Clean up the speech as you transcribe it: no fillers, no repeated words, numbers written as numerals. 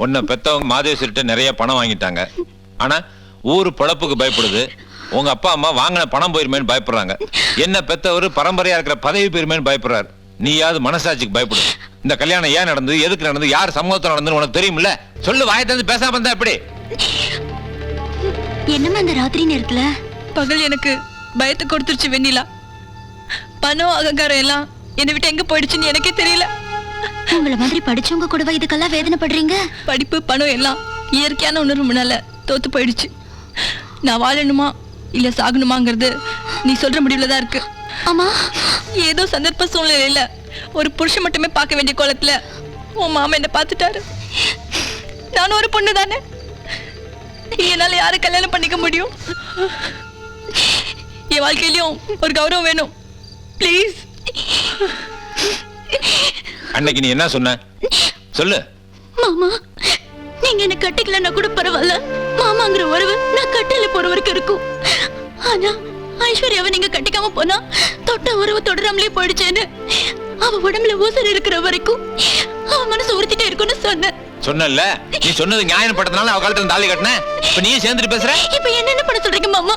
உன்னை பெத்தவங்க மாதேஸ்வரிட்ட நிறைய பணம் வாங்கிட்டாங்க. ஆனா ஊரு பொழப்புக்கு பயப்படுது. உங்க அப்பா அம்மா வாங்கின பணம் போயிருமேன்னு பயப்படுறாங்க. என்ன பெத்தவர் பரம்பரையா இருக்கிற பதவி போயிருமேன்னு பயப்படுறாரு. நீயாவது மனசாட்சிக்கு பயப்படு. இந்த கல்யாணம் ஏன் நடந்தது, எதுக்கு நடந்தது, யார் சமூகத்தில் நடந்தது உனக்கு தெரியுமில்ல? சொல்லு, வாயை திறந்து பேசாம இருந்தா எப்படி? என்னமா அந்த ராத்திரி நேரத்துல? பகல் எனக்கு பயத்தை கொடுத்துருச்சு வெண்ணிலா. பணம் அகங்காரம் எல்லாம் என்னை விட்டு எங்க போயிடுச்சுன்னு எனக்கே தெரியல. உங்களை மாதிரி படிச்சவங்க கூடவா இதுக்கெல்லாம் வேதனைப்படுறீங்க? படிப்பு பணம் எல்லாம் இயற்கையான உணர்வு முன்னால தோத்து போயிடுச்சு. நான் வாழணுமா இல்ல சாகணுமாங்கிறது நீ சொல்ற முடிவுல தான் இருக்கு. ஆமா, ஏதோ சந்தர்ப்ப சூழ்நிலையில ஒரு புருஷன் மட்டுமே பார்க்க வேண்டிய கோலத்துல உன் மாமா என்ன பார்த்துட்டாரு. நானும் ஒரு பொண்ணு தானே. என்னால யாரை கல்யாணம் பண்ணிக்க முடியும்? என் வாழ்க்கையிலயும் ஒரு கௌரவம் வேணும். ப்ளீஸ். அன்னைக்கு நீ என்ன சொன்ன சொல்லு. மாமா, நீங்க என்ன கட்டிக்கலன்னா கூட பரவாயில்ல, மாமாங்கிற உறவு நான் கட்டில போற வரைக்கும் இருக்கும். ஆனா ஐஸ்வர்யாவை நீங்க கட்டிக்காம போனா தொட்ட உறவு தொடராமலே போயிடுச்சேன்னு அவ உடம்புல ஊசல் இருக்கிற வரைக்கும் அவ மனசு உறுத்திட்டே இருக்கும்னு சொன்னேன். சொன்னல, நீ சொன்னது நியாயப்படுறதுனால அவ காலத்துல தாலி கட்டின. இப்ப நீ சேர்ந்துட்டு பேசுற. இப்ப என்னென்ன பண்ண சொல்றீங்க மாமா?